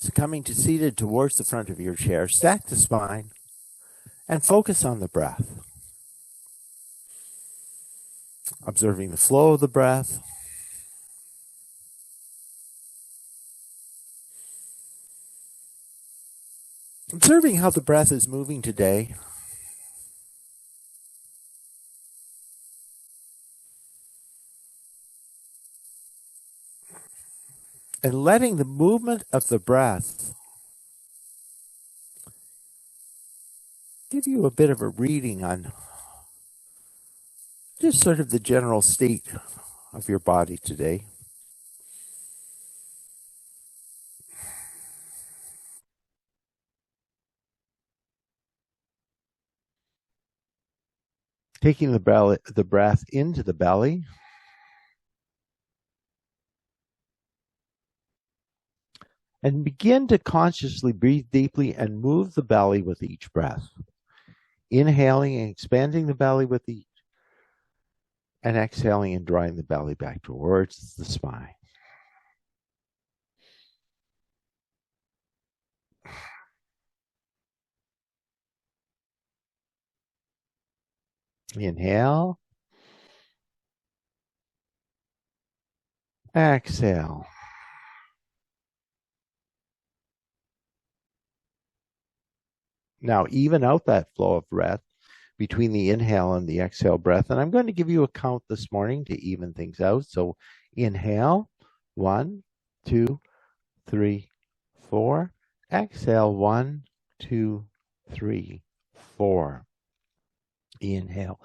So coming to seated towards the front of your chair, stack the spine and focus on the breath. Observing the flow of the breath. Observing how the breath is moving today. And letting the movement of the breath give you a bit of a reading on just sort of the general state of your body today. Taking the breath into the belly. And begin to consciously breathe deeply and move the belly with each breath. Inhaling and expanding the belly with each, and exhaling and drawing the belly back towards the spine. Inhale. Exhale. Now even out that flow of breath between the inhale and the exhale breath. And I'm going to give you a count this morning to even things out. So inhale, 1, 2, 3, 4. Exhale, 1, 2, 3, 4. Inhale,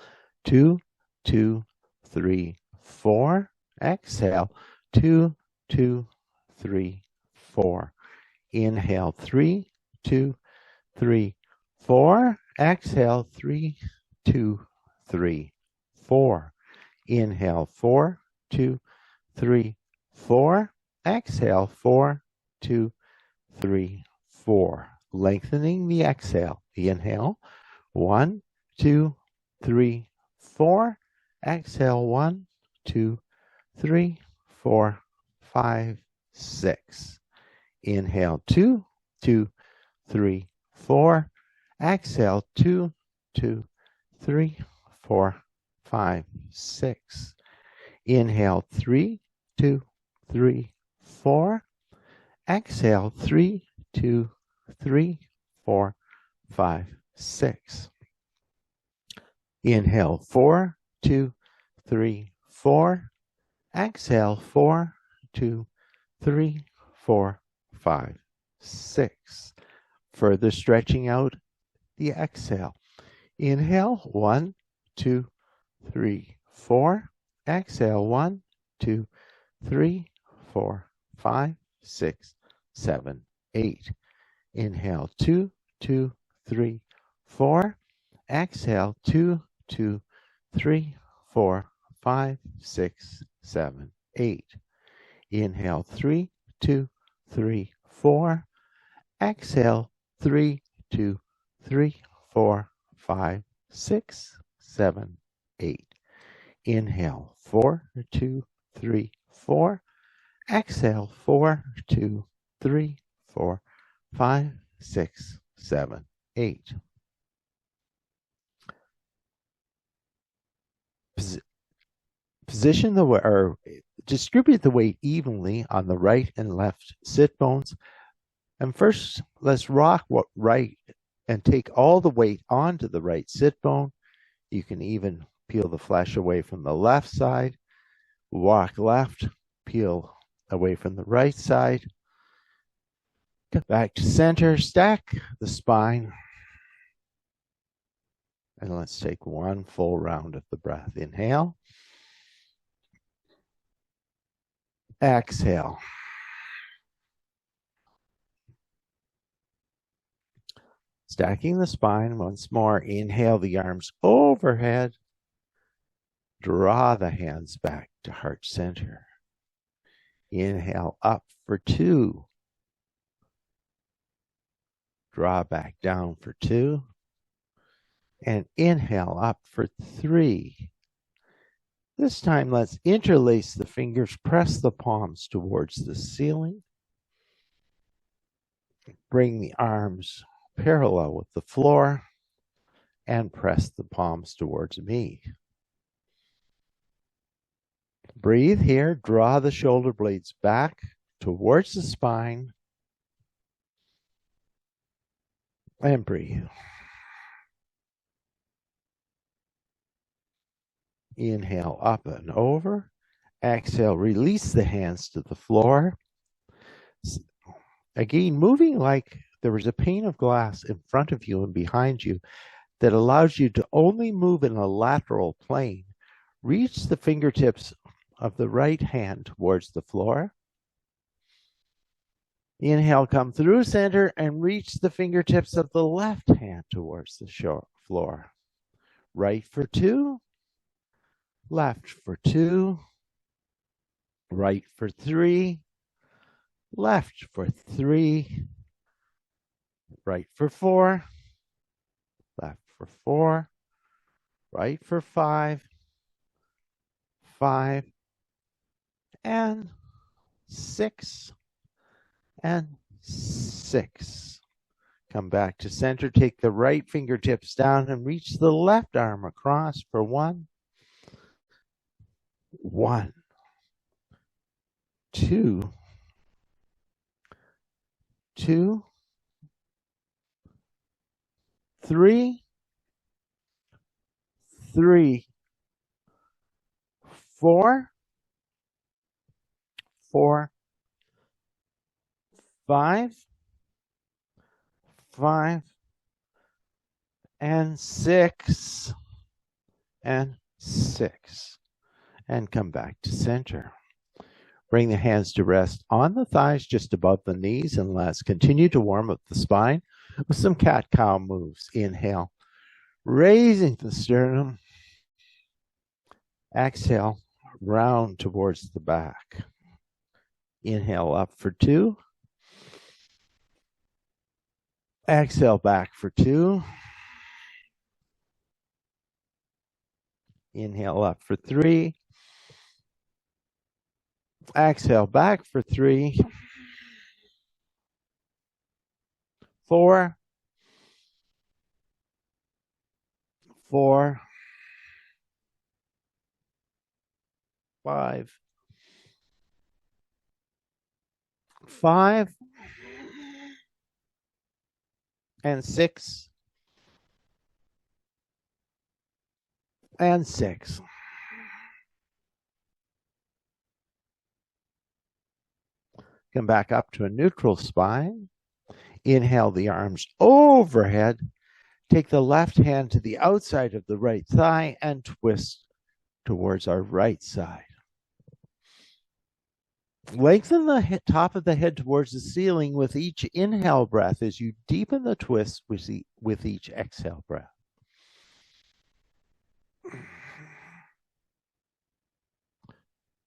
2, 2, 3, 4. Exhale, 2, 2, 3, 4. Inhale, 3, 2, 3, 4. Exhale, 3, 2, 3, 4. Inhale, 4, 2, 3, 4. Exhale, 4, 2, 3, 4. Lengthening the exhale. Inhale, 1, 2, 3, 4. Exhale, 1, 2, 3, 4, 5, 6. Inhale, 2, 2, 3, 4. Exhale, 2, 2, 3, 4, 5, 6. Inhale, 3, 2, 3, 4. Exhale, 3, 2, 3, 4, 5, 6. Inhale, 4, 2, 3, 4. Exhale, 4, 2, 3, 4, 5, 6. Further stretching out the exhale. Inhale, 1, 2, 3, 4. Exhale, 1, 2, 3, 4, 5, 6, 7, 8. Inhale, 2, 2, 3, 4. Exhale, 2, 2, 3, 4, 5, 6, 7, 8. Inhale, 3, 2, 3, 4. Exhale, 3, 2, 3, 4, 5, 6, 7, 8. Inhale, 4, 2, 3, 4. Exhale, 4, 2, 3, 4, 5, 6, 7, 8. Position or distribute the weight evenly on the right and left sit bones. And first, let's rock right and take all the weight onto the right sit bone. You can even peel the flesh away from the left side. Walk left, peel away from the right side. Get back to center, stack the spine. And let's take one full round of the breath. Inhale. Exhale. Stacking the spine once more. Inhale the arms overhead. Draw the hands back to heart center. Inhale up for 2. Draw back down for 2. And inhale up for 3. This time, let's interlace the fingers, press the palms towards the ceiling. Bring the arms parallel with the floor and press the palms towards me. Breathe here. Draw the shoulder blades back towards the spine and breathe. Inhale up and over. Exhale, release the hands to the floor. Again, moving like there was a pane of glass in front of you and behind you that allows you to only move in a lateral plane. Reach the fingertips of the right hand towards the floor. Inhale, come through center and reach the fingertips of the left hand towards the floor. Right for 2, left for 2, right for 3, left for 3, right for 4, left for 4, right for 5, 5, and 6, and 6. Come back to center. Take the right fingertips down and reach the left arm across for 1, 1, 2, 2, 3, 3, 4, 4, 5, 5, and 6, and 6. And come back to center. Bring the hands to rest on the thighs just above the knees, and let's continue to warm up the spine with some cat-cow moves. Inhale, raising the sternum. Exhale, round towards the back. Inhale up for 2. Exhale back for 2. Inhale up for 3. Exhale back for 3. 4, 4, 5, 5, and 6, and 6. Come back up to a neutral spine. Inhale the arms overhead. Take the left hand to the outside of the right thigh and twist towards our right side. Lengthen the top of the head towards the ceiling with each inhale breath as you deepen the twist with each exhale breath.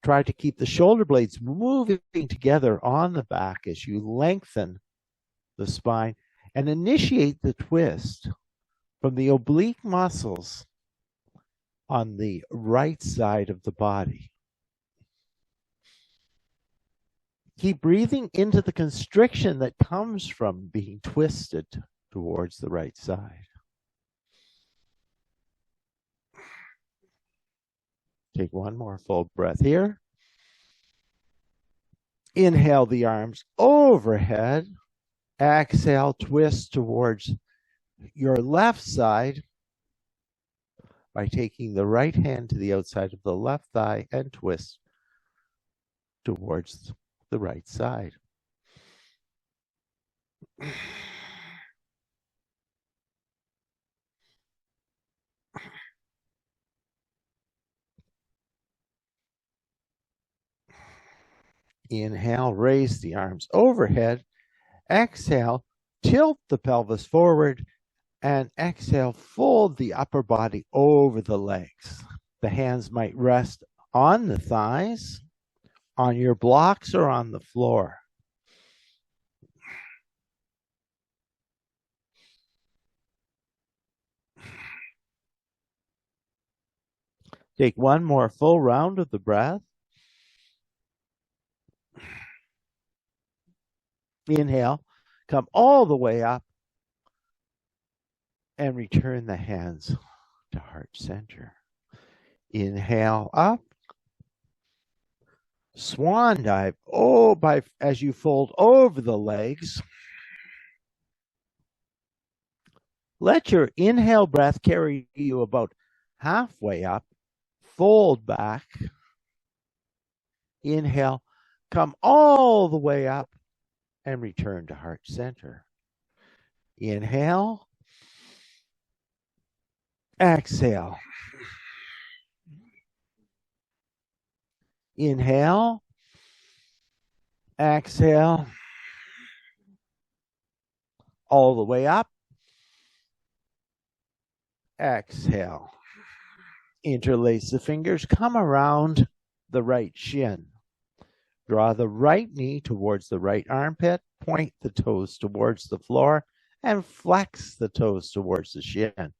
Try to keep the shoulder blades moving together on the back as you lengthen the spine and initiate the twist from the oblique muscles on the right side of the body. Keep breathing into the constriction that comes from being twisted towards the right side. Take one more full breath here. Inhale the arms overhead. Exhale, twist towards your left side by taking the right hand to the outside of the left thigh and twist towards the right side. Inhale, raise the arms overhead. Exhale, tilt the pelvis forward. And exhale, fold the upper body over the legs. The hands might rest on the thighs, on your blocks, or on the floor. Take one more full round of the breath. Inhale, Come all the way up and return the hands to heart center. Inhale up. Swan dive. As you fold over the legs. Let your inhale breath carry you about halfway up. Fold back. Inhale. Come all the way up and return to heart center. Inhale. Exhale. Inhale. Exhale. All the way up. Exhale. Interlace the fingers. Come around the right shin. Draw the right knee towards the right armpit. Point the toes towards the floor and flex the toes towards the shin.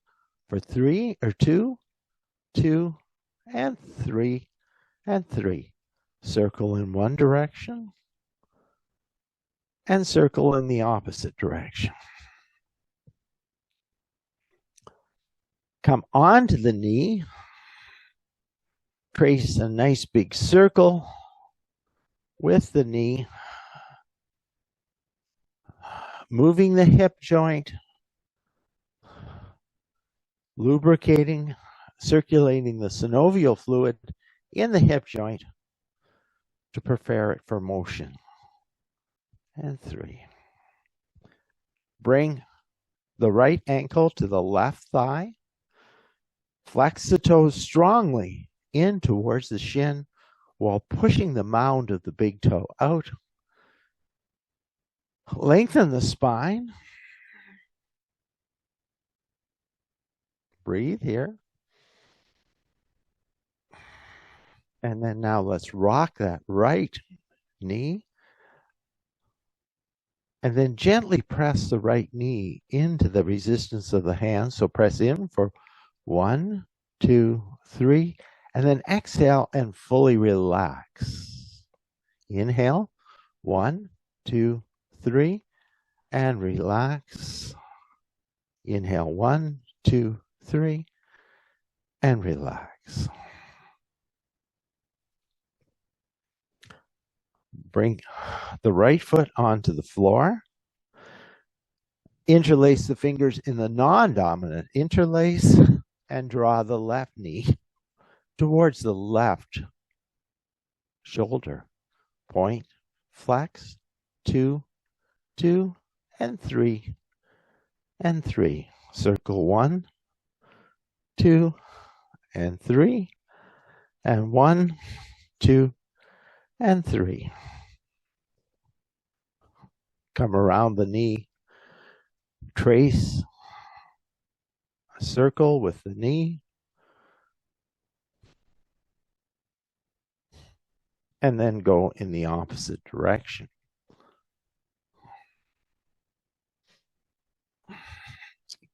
For 3 or 2, 2, and 3, and 3. Circle in one direction and circle in the opposite direction. Come onto the knee. Trace a nice big circle with the knee. Moving the hip joint. Lubricating, circulating the synovial fluid in the hip joint to prepare it for motion. And 3. Bring the right ankle to the left thigh. Flex the toes strongly in towards the shin while pushing the mound of the big toe out. Lengthen the spine. Breathe here. And then now let's rock that right knee. And then gently press the right knee into the resistance of the hand. So press in for 1, 2, 3. And then exhale and fully relax. Inhale. 1, 2, 3. And relax. Inhale. 1, 2, 3. And relax. Bring the right foot onto the floor. Interlace the fingers in the non-dominant interlace and draw the left knee towards the left shoulder. Point, flex, 2, 2, and 3, and 3. Circle 1, 2, and 3, and 1, 2, and 3. Come around the knee. Trace a circle with the knee. And then go in the opposite direction.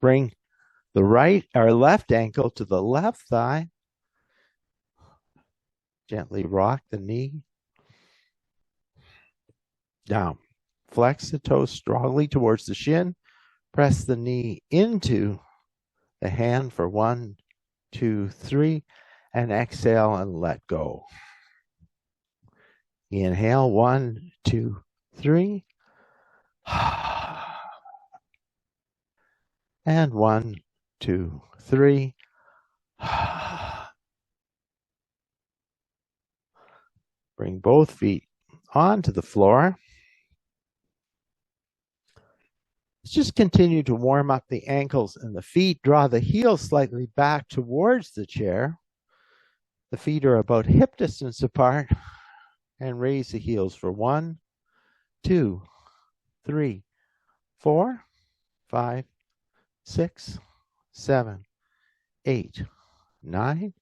Bring the right or left ankle to the left thigh. Gently rock the knee. Down. Flex the toes strongly towards the shin. Press the knee into the hand for 1, 2, 3. And exhale and let go. Inhale. 1, 2, 3. And 1, 2, 3. Bring both feet onto the floor. Let's just continue to warm up the ankles and the feet. Draw the heels slightly back towards the chair. The feet are about hip distance apart. And raise the heels for 1, 2, 3, 4, 5, 6, 7, 8, 9,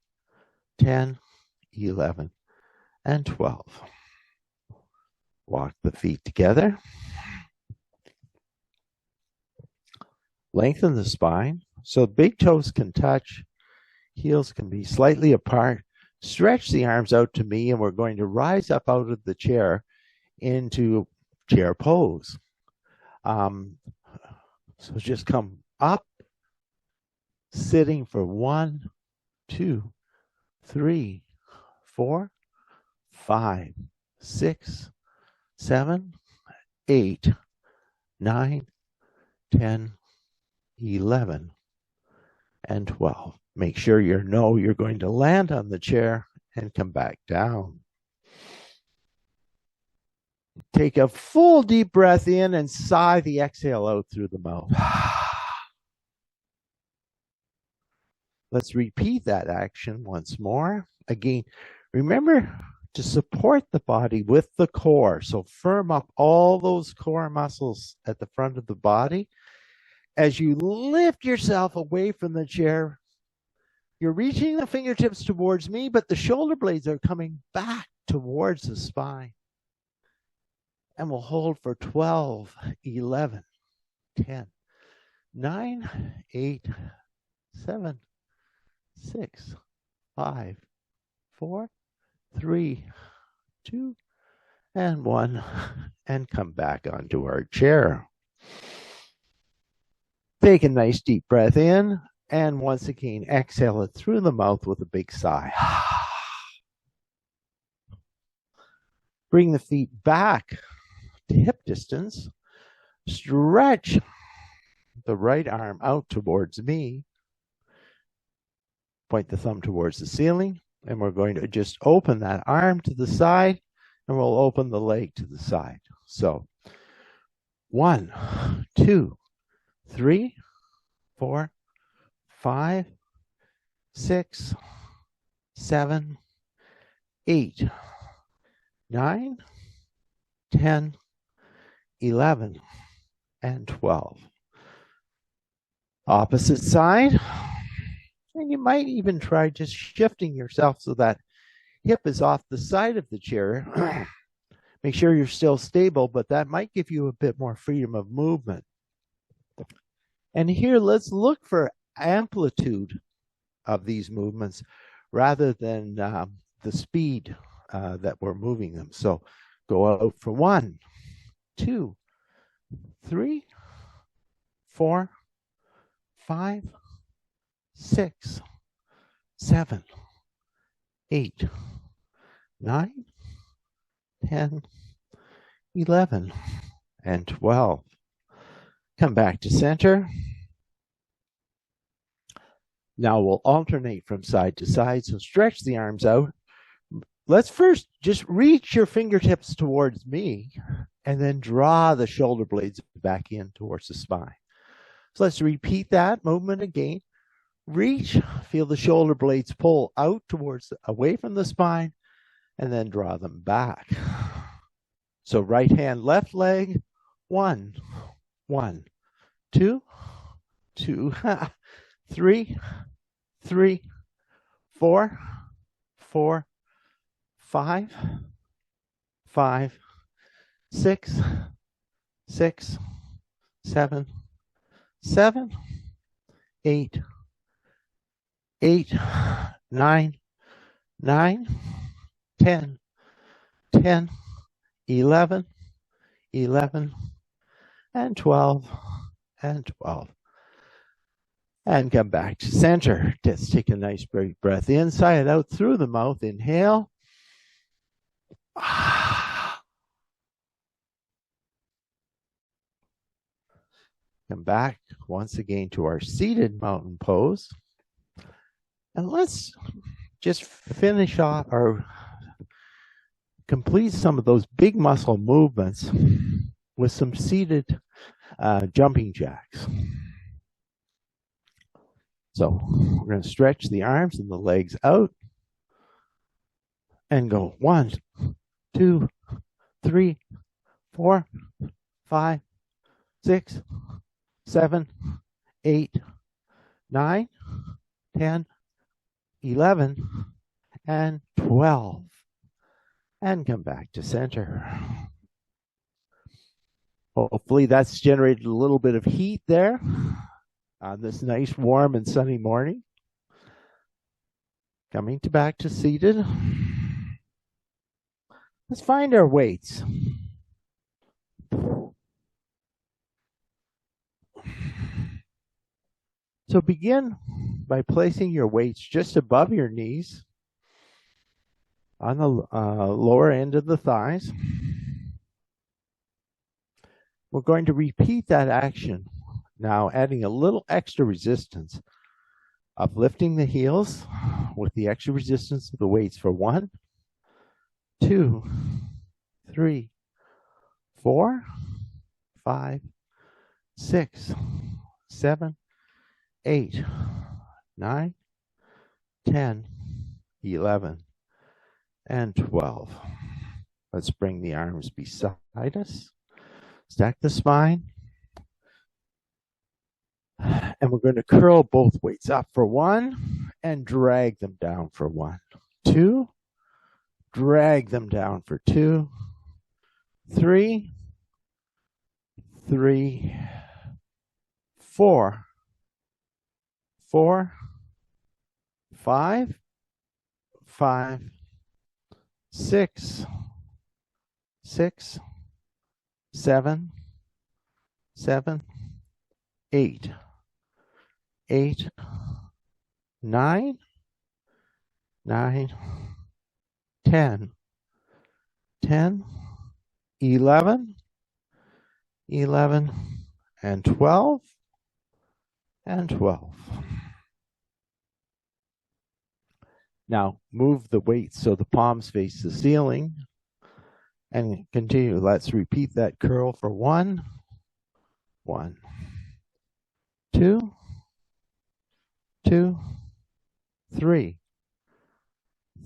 10, 11, and 12. Walk the feet together. Lengthen the spine so big toes can touch. Heels can be slightly apart. Stretch the arms out to me, and we're going to rise up out of the chair into chair pose. So just come up, sitting for 1, 2, 3, 4, 5, 6, 7, 8, 9, 10, 11, and 12. Make sure you know you're going to land on the chair and come back down. Take a full deep breath in and sigh the exhale out through the mouth. Let's repeat that action once more. Again, remember to support the body with the core. So firm up all those core muscles at the front of the body. As you lift yourself away from the chair, you're reaching the fingertips towards me, but the shoulder blades are coming back towards the spine. And we'll hold for 12, 11, 10, 9, 8, 7, 6, 5, 4, 3, 2, and 1, and come back onto our chair. Take a nice deep breath in, and once again, exhale it through the mouth with a big sigh. Bring the feet back to hip distance. Stretch the right arm out towards me. Point the thumb towards the ceiling, and we're going to just open that arm to the side, and we'll open the leg to the side. So 1, 2, 3, 4, 5, 6, 7, 8, 9, 10, 11, and 12. Opposite side. And you might even try just shifting yourself so that hip is off the side of the chair. Make sure you're still stable, but that might give you a bit more freedom of movement. And here, let's look for amplitude of these movements rather than the speed that we're moving them. So go out for 1, 2, 3, 4, 5, 6, 7, 8, 9, 10, 11, and 12. Come back to center. Now we'll alternate from side to side. So stretch the arms out. Let's first just reach your fingertips towards me and then draw the shoulder blades back in towards the spine. So let's repeat that movement again. Reach, feel the shoulder blades pull out towards, away from the spine, and then draw them back. So right hand, left leg, 1, 1, 2, 2, 3, 3, 4, 4, 5, 5, 6, 6, 7, 7, 8, 8, 9, 9, 10, 10, 11, 11, and 12, and 12. And come back to center. Just take a nice big breath in, sigh it out through the mouth. Inhale. Come back once again to our seated mountain pose. And let's just finish off or complete some of those big muscle movements with some seated jumping jacks. So we're going to stretch the arms and the legs out and go 1, 2, 3, 4, 5, 6, 7, 8, 9, 10, 11, and 12. And come back to center. Hopefully that's generated a little bit of heat there on this nice, warm, and sunny morning. Coming back to seated. Let's find our weights. So begin by placing your weights just above your knees on the lower end of the thighs. We're going to repeat that action now, adding a little extra resistance of lifting the heels with the extra resistance of the weights for 1, 2, 3, 4, 5, 6, 7, 8, 9, 10, 11, and 12. Let's bring the arms beside us. Stack the spine. And we're going to curl both weights up for 1 and drag them down for 1. 2, drag them down for 2. 3, 3, 4, 4, 5, 5, 6, 6, 7, 7, 8, 8, 9, 9, 10, 10, 11, 11, and 12, and 12. Now move the weights so the palms face the ceiling and continue. Let's repeat that curl for 1, 1, 2, 2, 3,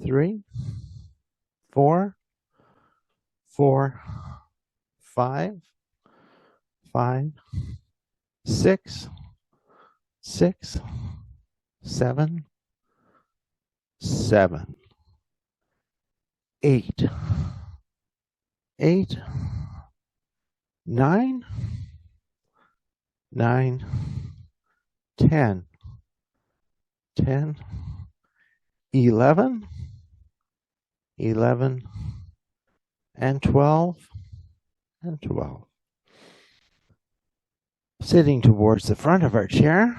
3, 4, 4, 5, 5, 6, 6, 7, 7, 8, 8, 9, 9, 10, 10, 11, 11, and 12, and 12. Sitting towards the front of our chair,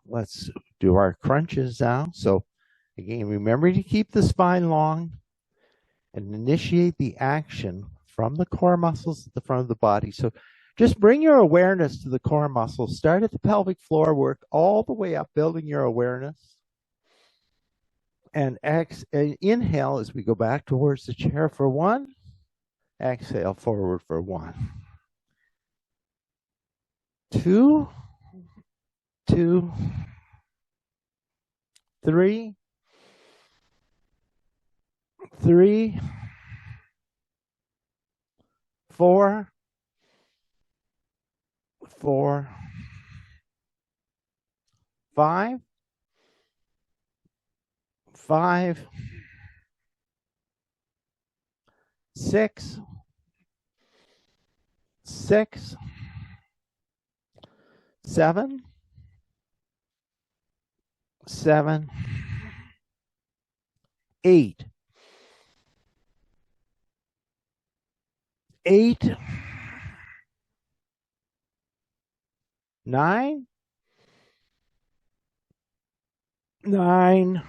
let's do our crunches now. So again, remember to keep the spine long and initiate the action from the core muscles at the front of the body. So just bring your awareness to the core muscles. Start at the pelvic floor, work all the way up, building your awareness. And inhale as we go back towards the chair for 1. Exhale forward for 1. 2, 2, 3, 3, 4, 4, 5, 5, 6, 6, 7, 7, 8, 8, 9, 9,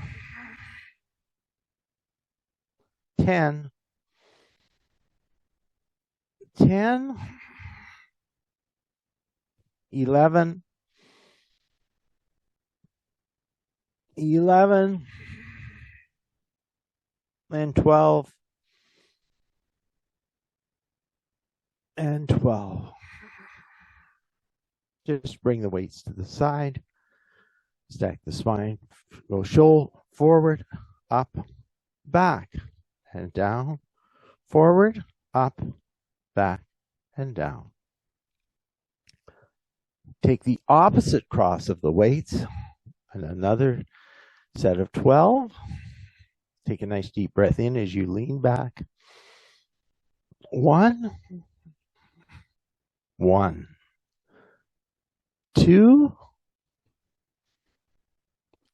10, 10, 11, 11, and 12, and 12. Just bring the weights to the side. Stack the spine. Go shoulder forward, up, back, and down. Forward, up, back, and down. Take the opposite cross of the weights and another set of 12. Take a nice deep breath in as you lean back. 1, 1, 2,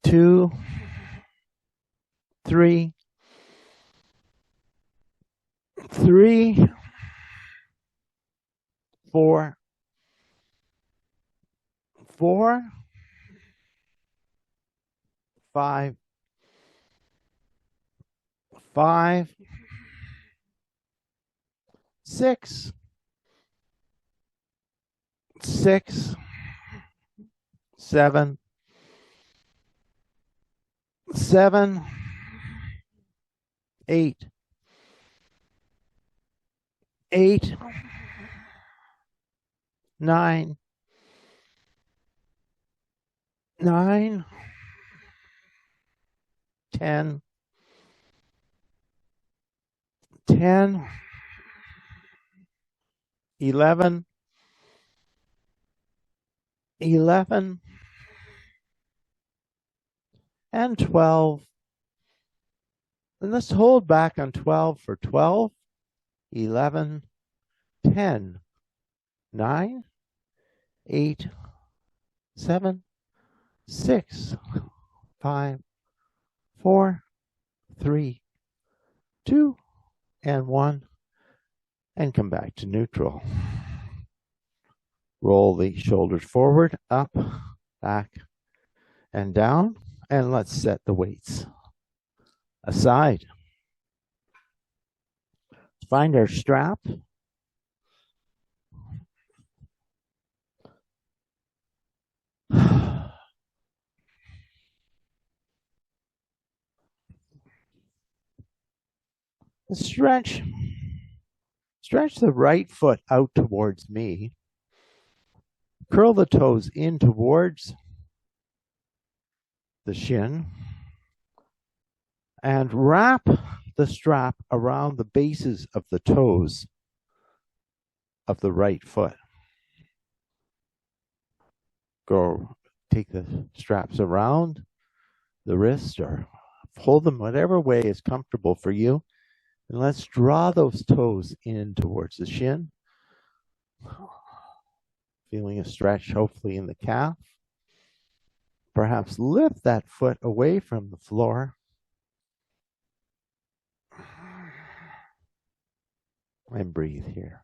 2, 3, 3, 4, 4, 5, 5, 6, 6, 7, 7, 8, 8, 9, 9, 10, 10, 11, 11, and 12. And let's hold back on 12 for 12, 11, 10, 9, 8, 7, 6, 5, 4, 3, 2, and 1, and come back to neutral. Roll the shoulders forward, up, back, and down, and let's set the weights aside. Find our strap. Stretch the right foot out towards me. Curl the toes in towards the shin. And wrap the strap around the bases of the toes of the right foot. Go take the straps around the wrist or hold them whatever way is comfortable for you. And let's draw those toes in towards the shin. Feeling a stretch, hopefully, in the calf. Perhaps lift that foot away from the floor. And breathe here.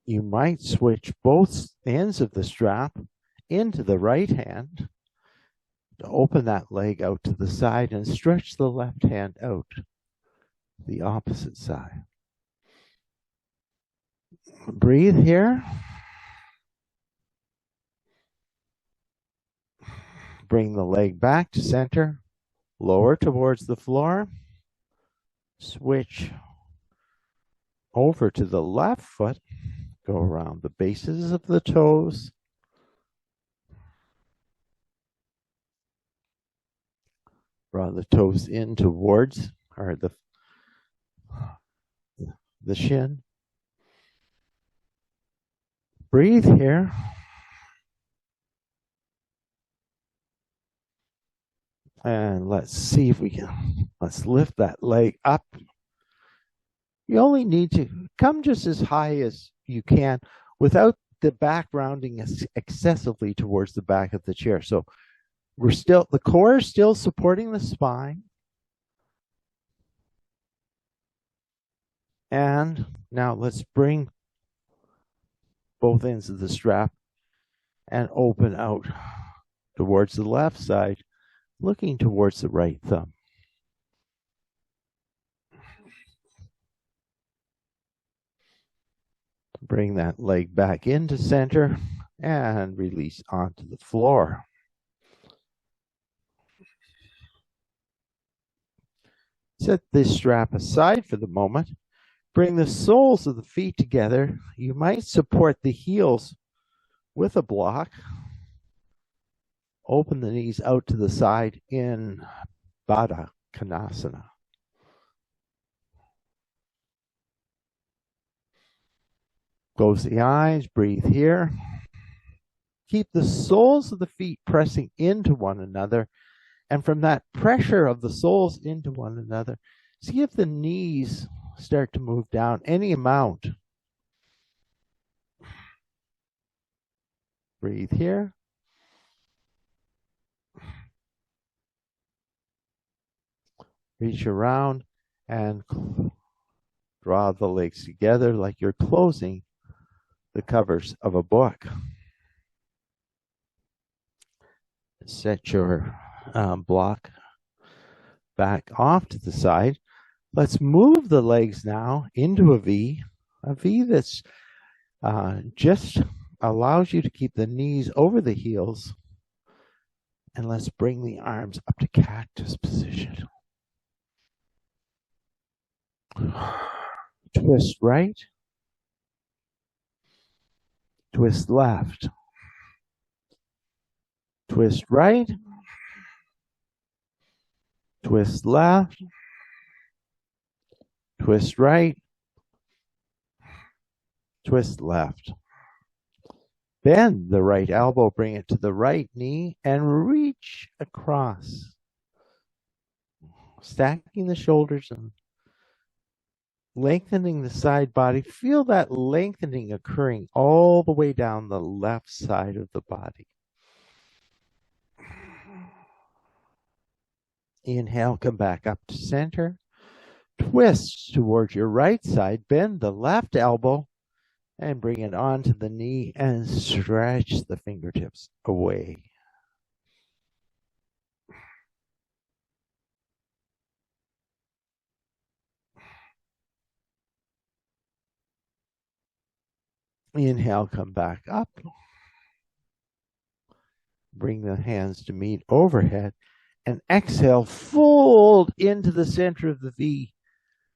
You might switch both ends of the strap into the right hand to open that leg out to the side and stretch the left hand out the opposite side. Breathe here. Bring the leg back to center, lower towards the floor. Switch over to the left foot. Go around the bases of the toes. Draw the toes in towards or the shin. Breathe here. And let's see if we can, let's lift that leg up. You only need to come just as high as you can without the back rounding excessively towards the back of the chair. So the core is still supporting the spine. And now let's bring both ends of the strap and open out towards the left side, looking towards the right thumb. Bring that leg back into center and release onto the floor. Set this strap aside for the moment. Bring the soles of the feet together. You might support the heels with a block. Open the knees out to the side in Baddha Konasana. Close the eyes, breathe here. Keep the soles of the feet pressing into one another. And from that pressure of the soles into one another, see if the knees start to move down any amount. Breathe here. Reach around and draw the legs together like you're closing the covers of a book. Set your block back off to the side. Let's move the legs now into a V that's just allows you to keep the knees over the heels. And let's bring the arms up to cactus position. Twist right, twist left, twist right, twist left, twist right, twist left. Bend the right elbow, bring it to the right knee, and reach across. Stacking the shoulders and lengthening the side body. Feel that lengthening occurring all the way down the left side of the body. Inhale, come back up to center. Twist towards your right side. Bend the left elbow and bring it onto the knee and stretch the fingertips away. Inhale, come back up. Bring the hands to meet overhead. And exhale, fold into the center of the V.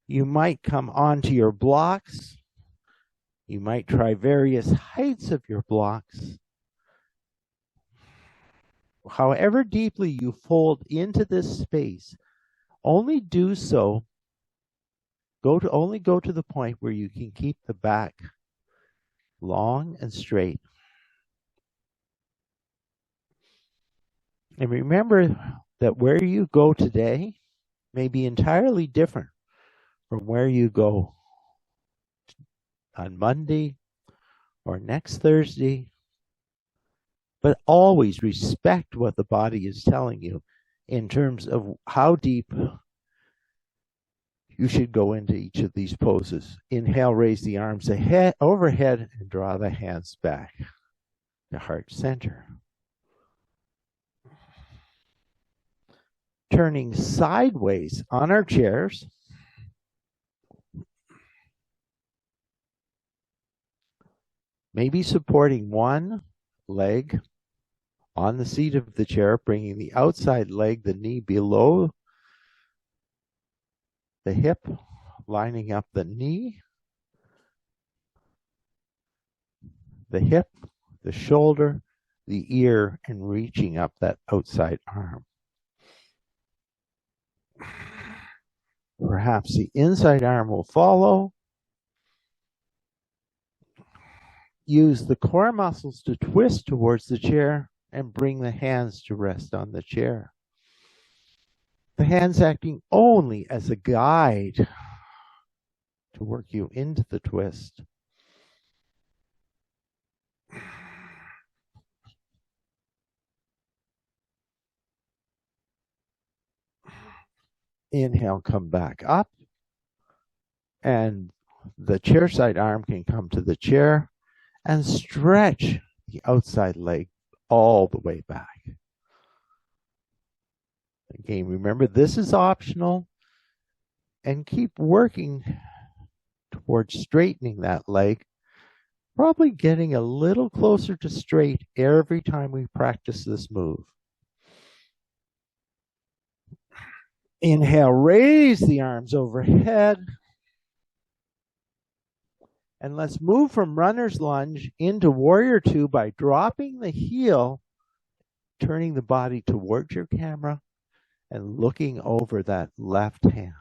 You might come onto your blocks. You might try various heights of your blocks. However deeply you fold into this space, only do so. Only go to the point where you can keep the back long and straight. And remember that where you go today may be entirely different from where you go on Monday or next Thursday. But always respect what the body is telling you in terms of how deep you should go into each of these poses. Inhale, raise the arms ahead, overhead, and draw the hands back to heart center. Turning sideways on our chairs. Maybe supporting one leg on the seat of the chair, bringing the outside leg, the knee below the hip, lining up the knee, the hip, the shoulder, the ear, and reaching up that outside arm. Perhaps the inside arm will follow. Use the core muscles to twist towards the chair and bring the hands to rest on the chair. The hands acting only as a guide to work you into the twist. Inhale, come back up. And the chair side arm can come to the chair and stretch the outside leg all the way back. Again, remember this is optional, and keep working towards straightening that leg, probably getting a little closer to straight every time we practice this move. Inhale, raise the arms overhead. And let's move from runner's lunge into warrior two by dropping the heel, turning the body towards your camera, and looking over that left hand.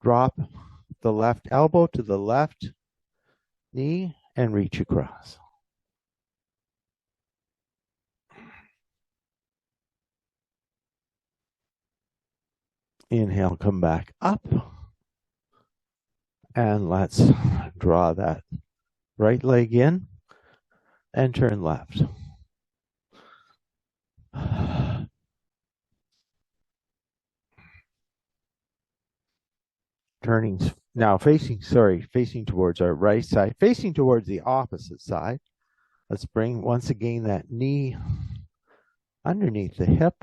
Drop the left elbow to the left knee and reach across. Inhale, come back up. And let's draw that right leg in and turn left. Turning now, facing towards our right side, facing towards the opposite side. Let's bring once again that knee underneath the hip.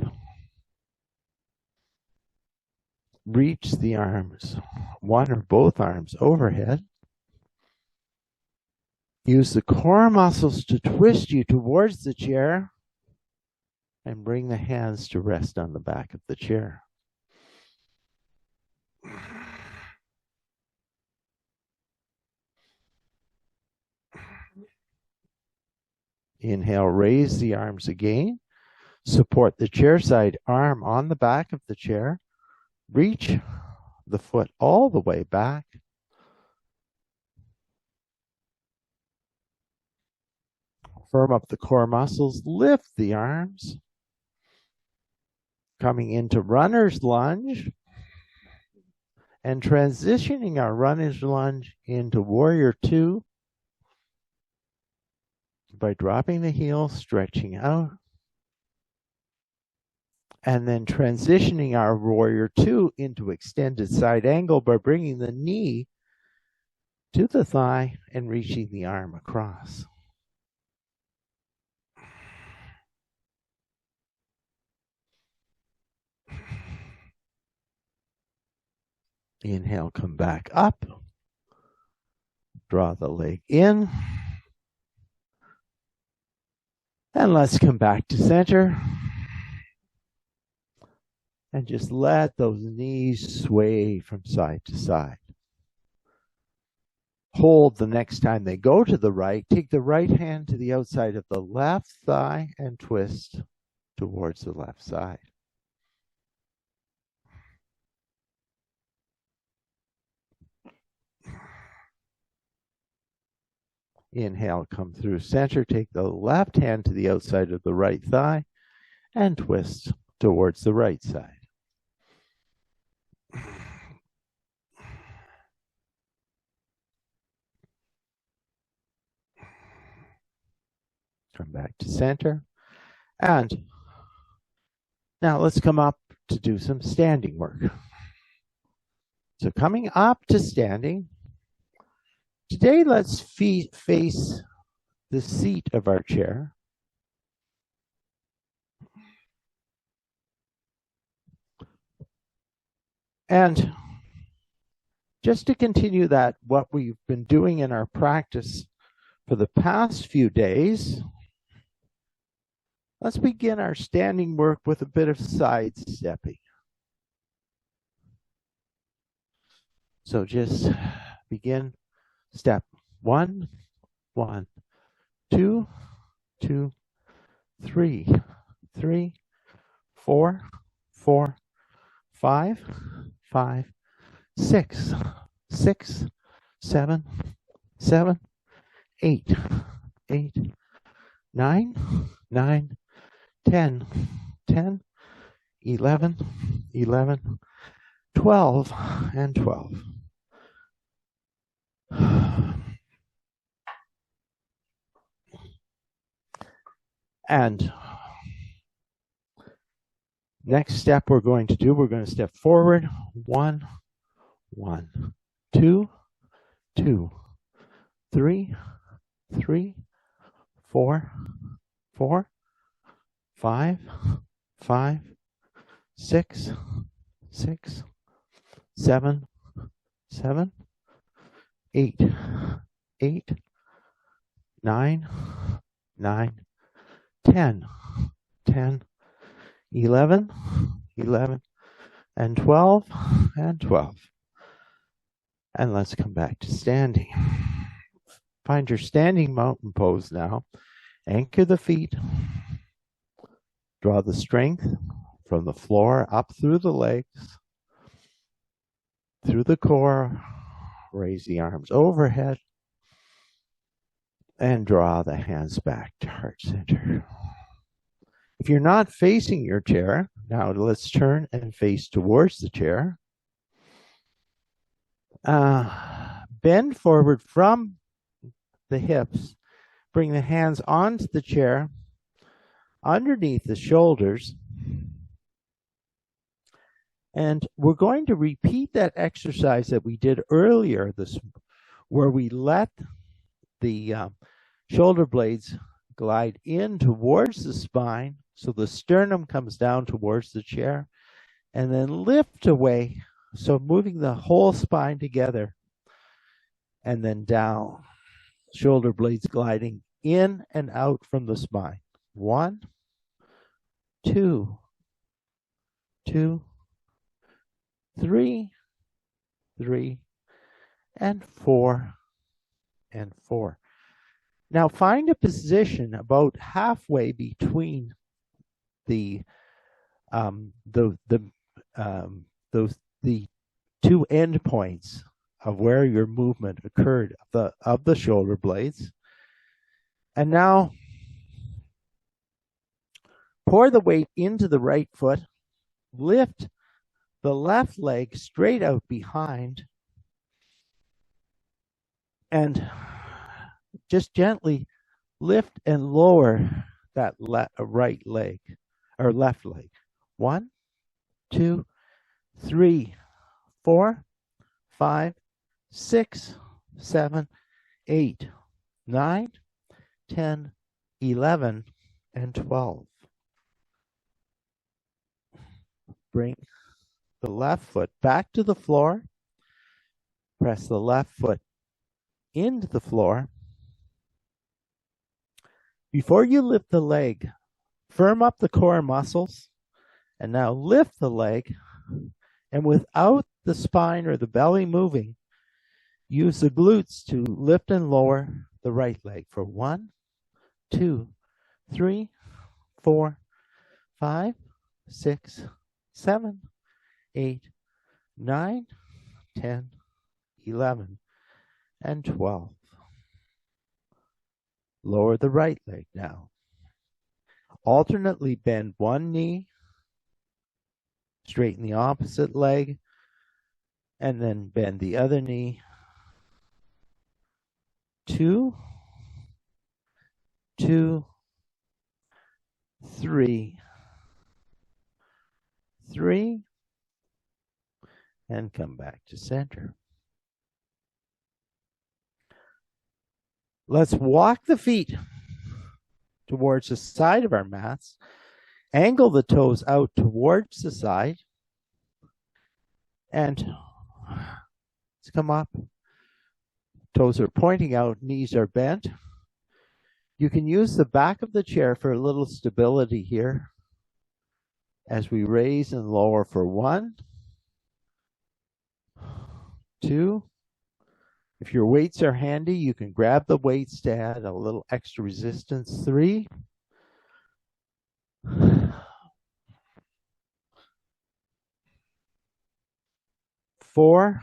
Reach the arms, one or both arms overhead. Use the core muscles to twist you towards the chair and bring the hands to rest on the back of the chair. Inhale, raise the arms again. Support the chair side arm on the back of the chair. Reach the foot all the way back. Firm up the core muscles. Lift the arms. Coming into runner's lunge. And transitioning our runner's lunge into warrior two by dropping the heel, stretching out. And then transitioning our warrior two into extended side angle by bringing the knee to the thigh and reaching the arm across. Inhale, come back up. Draw the leg in. And let's come back to center. And just let those knees sway from side to side. Hold the next time they go to the right. Take the right hand to the outside of the left thigh and twist towards the left side. Inhale, come through center. Take the left hand to the outside of the right thigh and twist towards the right side. Come back to center. And now let's come up to do some standing work. So coming up to standing, today let's face the seat of our chair. And just to continue that, what we've been doing in our practice for the past few days, let's begin our standing work with a bit of side stepping. So just begin step 1, 1, 2, 2, 3, 3, 4, 4, 5, 5, 6, 6, 7, 7, 8, 8, 9, 9, 10, 10, 11, 11, 12, and 12. And next step we're going to step forward. 1, 1, 2, 2, 3, 3, 4, 4, 5, 5, 6, 6, 7, 7, 8, 8, 9, 9, 10, 10, 11, 11, and 12, and 12. And let's come back to standing. Find your standing mountain pose now. Anchor the feet. Draw the strength from the floor up through the legs, through the core. Raise the arms overhead. And draw the hands back to heart center. If you're not facing your chair, now let's turn and face towards the chair. Bend forward from the hips. Bring the hands onto the chair, underneath the shoulders. And we're going to repeat that exercise that we did earlier, where we let the shoulder blades glide in towards the spine, so the sternum comes down towards the chair, and then lift away, so moving the whole spine together, and then down, shoulder blades gliding in and out from the spine. 1, 2, 2, 3, 3, and 4, and 4. Now find a position about halfway between the two end points of where your movement occurred of the shoulder blades. And now pour the weight into the right foot, lift the left leg straight out behind, and just gently lift and lower that right leg or left leg. 1, 2, 3, 4, 5, 6, 7, 8, 9, 10, 11, and 12. Bring the left foot back to the floor. Press the left foot into the floor. Before you lift the leg, firm up the core muscles, and now lift the leg, and without the spine or the belly moving, use the glutes to lift and lower the right leg for 1, 2, 3, 4, 5, 6, 7, 8, 9, 10, 11, and 12. Lower the right leg now. Alternately bend one knee, straighten the opposite leg, and then bend the other knee. 2, 2, 3, 3, and come back to center. Let's walk the feet towards the side of our mats. Angle the toes out towards the side. And let's come up. Toes are pointing out, knees are bent. You can use the back of the chair for a little stability here as we raise and lower for 1, 2. If your weights are handy, you can grab the weights to add a little extra resistance. 3, 4,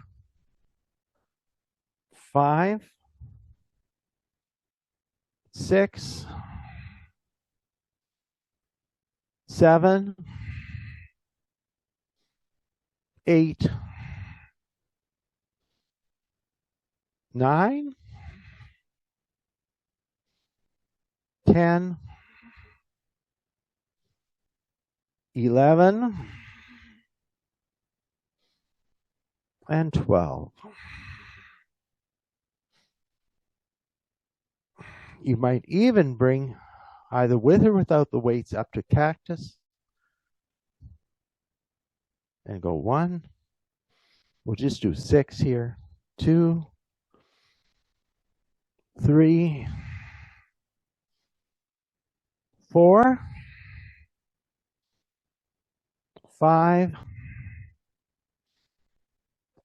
5, 6, 7, 8, 9, 10, 11, and 12. You might even bring, either with or without the weights, up to cactus. And go 1. We'll just do 6 here. 2, 3, 4, 5,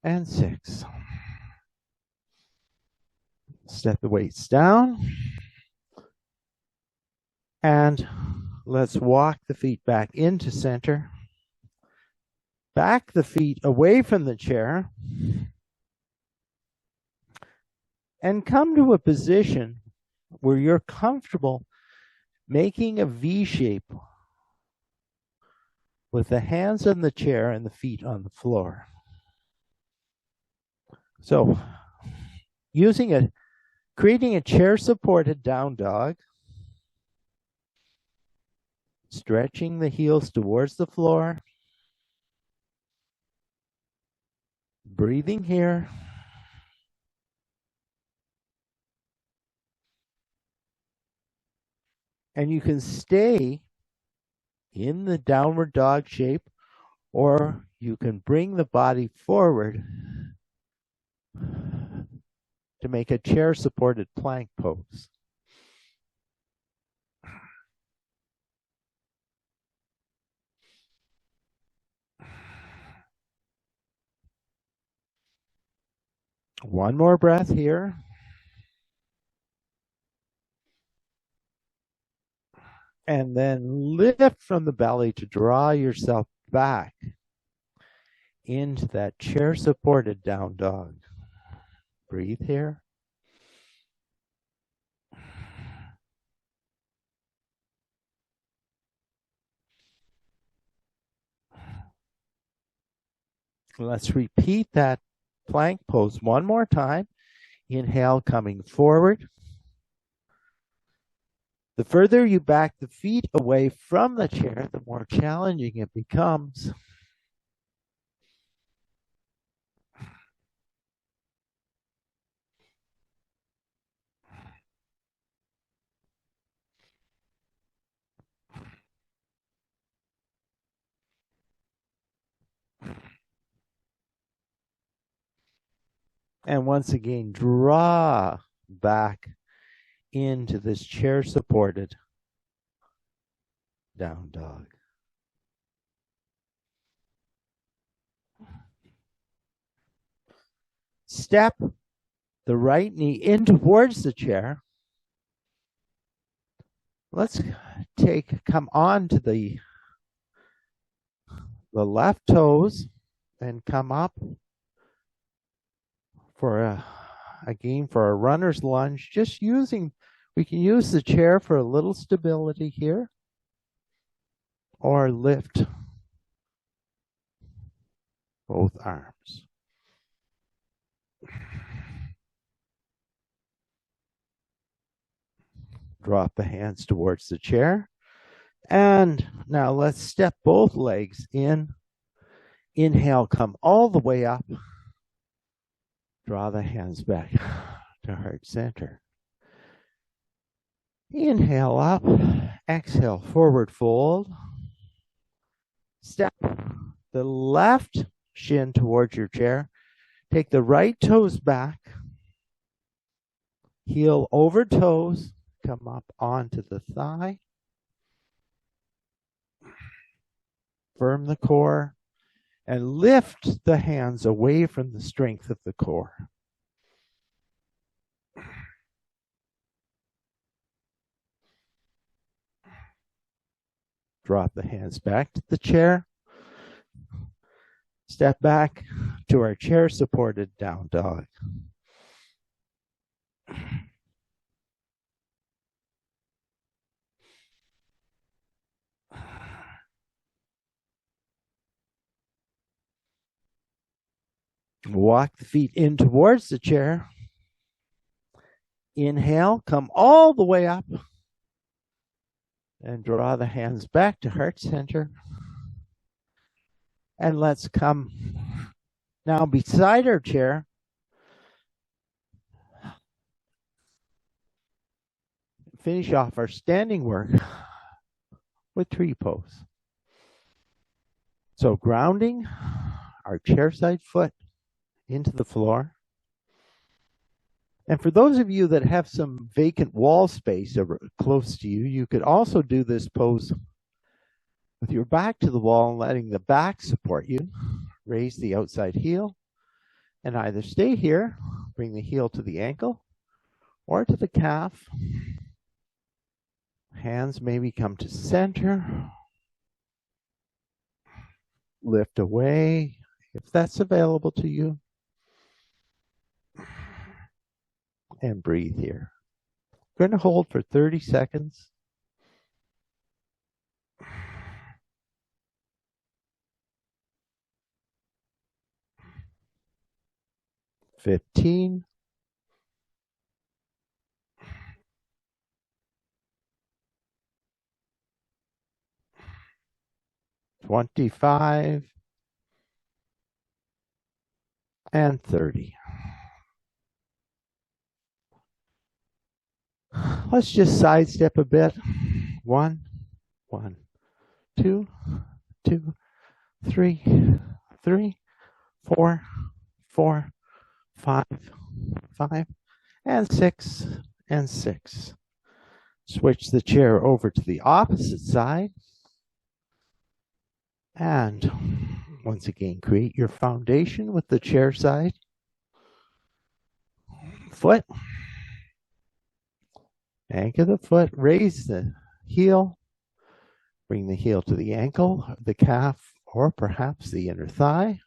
and 6. Step the weights down. And let's walk the feet back into center. Back the feet away from the chair. And come to a position where you're comfortable making a V shape with the hands on the chair and the feet on the floor. So, creating a chair-supported down dog, stretching the heels towards the floor, Breathing here. And you can stay in the downward dog shape, or you can bring the body forward to make a chair-supported plank pose. One more breath here. And then lift from the belly to draw yourself back into that chair-supported down dog. Breathe here. Let's repeat that plank pose one more time. Inhale, coming forward. The further you back the feet away from the chair, the more challenging it becomes. And once again, draw back into this chair-supported down dog. Step the right knee in towards the chair. Let's come on to the left toes and come up for for a runner's lunge. We can use the chair for a little stability here, or lift both arms. Drop the hands towards the chair. And now let's step both legs in. Inhale, come all the way up. Draw the hands back to heart center. Inhale up. Exhale, forward fold. Step the left shin towards your chair. Take the right toes back. Heel over toes. Come up onto the thigh. Firm the core. And lift the hands away from the strength of the core. Drop the hands back to the chair. Step back to our chair-supported down dog. Walk the feet in towards the chair. Inhale, come all the way up. And draw the hands back to heart center. And let's come now beside our chair. Finish off our standing work with tree pose. So grounding our chair side foot into the floor. And for those of you that have some vacant wall space close to you, you could also do this pose with your back to the wall and letting the back support you. Raise the outside heel and either stay here, bring the heel to the ankle or to the calf. Hands maybe come to center. Lift away if that's available to you. And breathe here. We're going to hold for 30 seconds. 15. 25. and 30. Let's just sidestep a bit. 1, 1, 2, 2, 3, 3, 4, 4, 5, 5, and 6, and 6. Switch the chair over to the opposite side. And once again, create your foundation with the chair side. Foot. Anchor the foot. Raise the heel. Bring the heel to the ankle, the calf, or perhaps the inner thigh.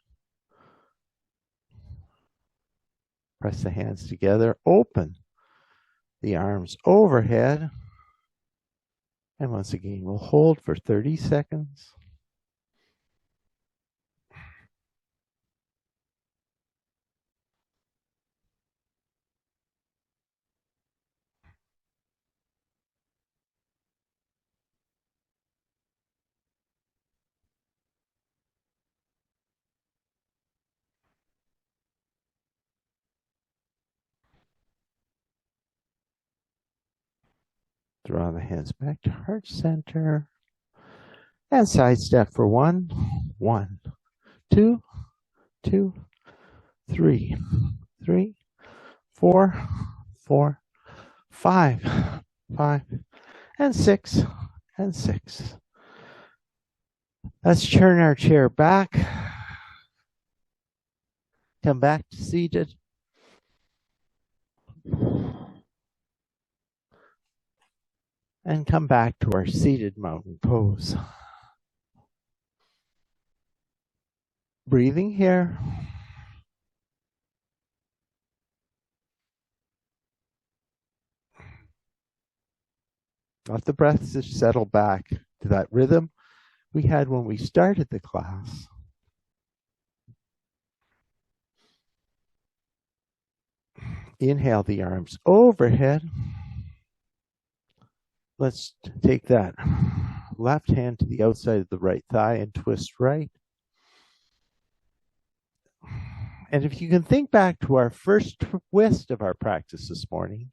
Press the hands together. Open the arms overhead. And once again, we'll hold for 30 seconds. Draw the hands back to heart center. And side step for 1, 1, 2, 2, 3, 3, 4, 4, 5, 5, and 6, and 6. Let's turn our chair back. Come back to seated. And come back to our seated mountain pose. Breathing here. Let the breath just settle back to that rhythm we had when we started the class. Inhale the arms overhead. Let's take that left hand to the outside of the right thigh and twist right. And if you can think back to our first twist of our practice this morning,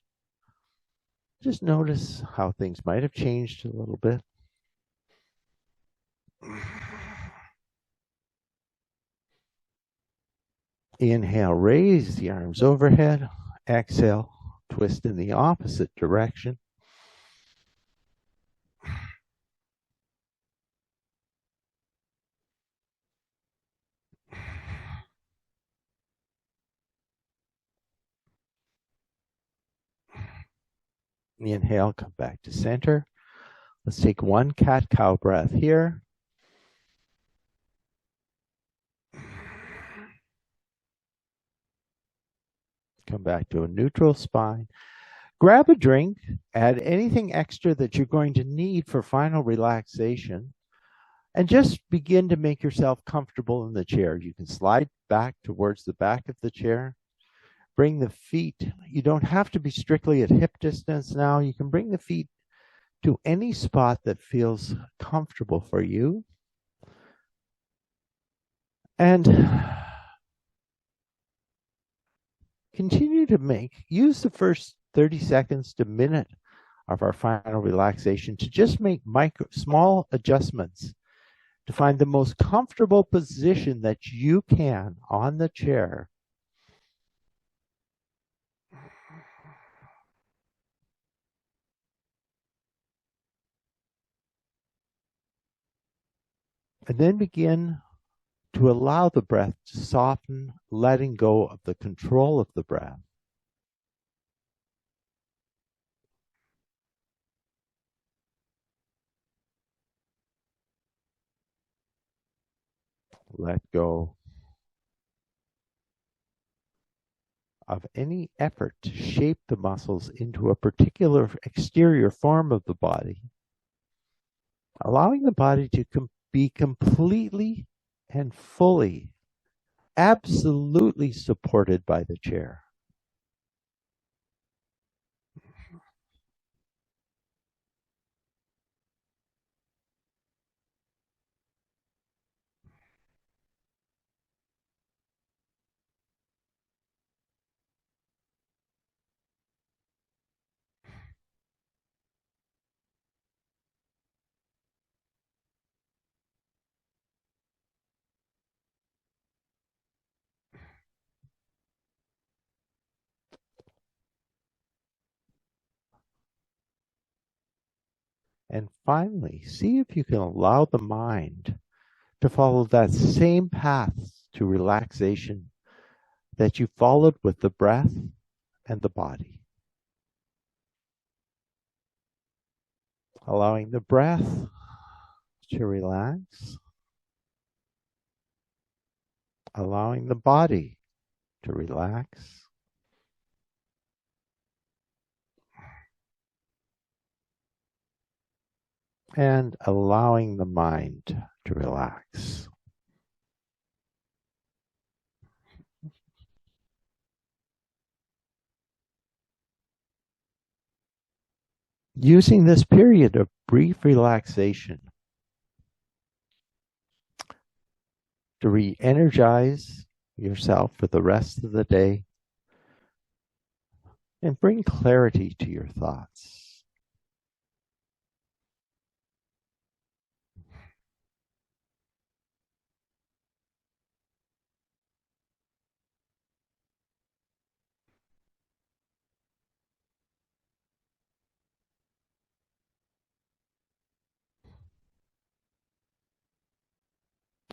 just notice how things might have changed a little bit. Inhale, raise the arms overhead. Exhale, twist in the opposite direction. Inhale, come back to center. Let's take one cat-cow breath here. Come back to a neutral spine. Grab a drink, add anything extra that you're going to need for final relaxation, and just begin to make yourself comfortable in the chair. You can slide back towards the back of the chair. Bring the feet. You don't have to be strictly at hip distance now. You can bring the feet to any spot that feels comfortable for you. And continue to use the first 30 seconds to minute of our final relaxation to just make small adjustments to find the most comfortable position that you can on the chair. And then begin to allow the breath to soften, letting go of the control of the breath. Let go of any effort to shape the muscles into a particular exterior form of the body, allowing the body to be completely and fully, absolutely supported by the chair. And finally, see if you can allow the mind to follow that same path to relaxation that you followed with the breath and the body. Allowing the breath to relax, allowing the body to relax, and allowing the mind to relax. Using this period of brief relaxation to re-energize yourself for the rest of the day and bring clarity to your thoughts.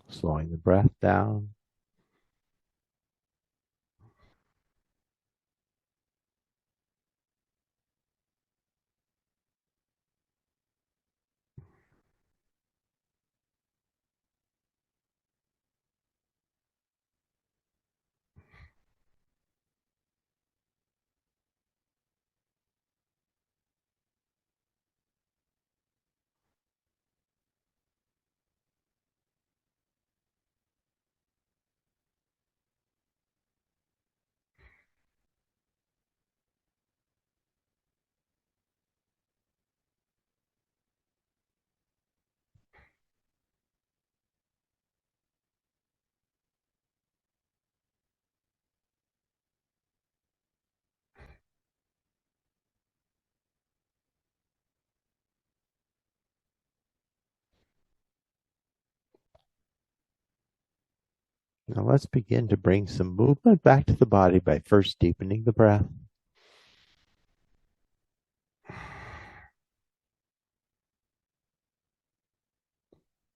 Slowing the breath down. Now let's begin to bring some movement back to the body by first deepening the breath.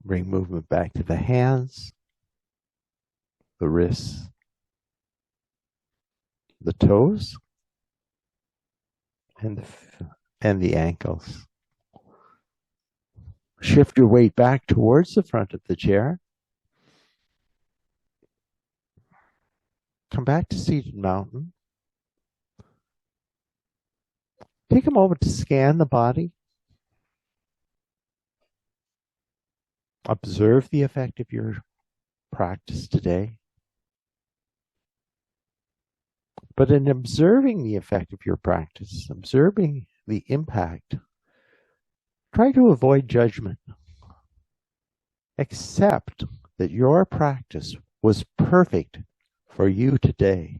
Bring movement back to the hands, the wrists, the toes, and the ankles. Shift your weight back towards the front of the chair. Come back to seated mountain. Take a moment to scan the body. Observe the effect of your practice today. But in observing the effect of your practice, observing the impact, try to avoid judgment. Accept that your practice was perfect for you today.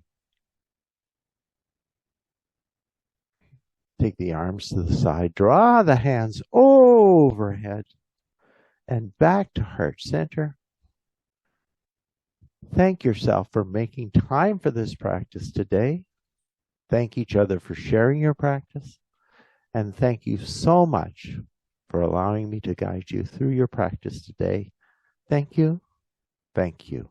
Take the arms to the side, draw the hands overhead and back to heart center. Thank yourself for making time for this practice today. Thank each other for sharing your practice. And thank you so much for allowing me to guide you through your practice today. Thank you. Thank you.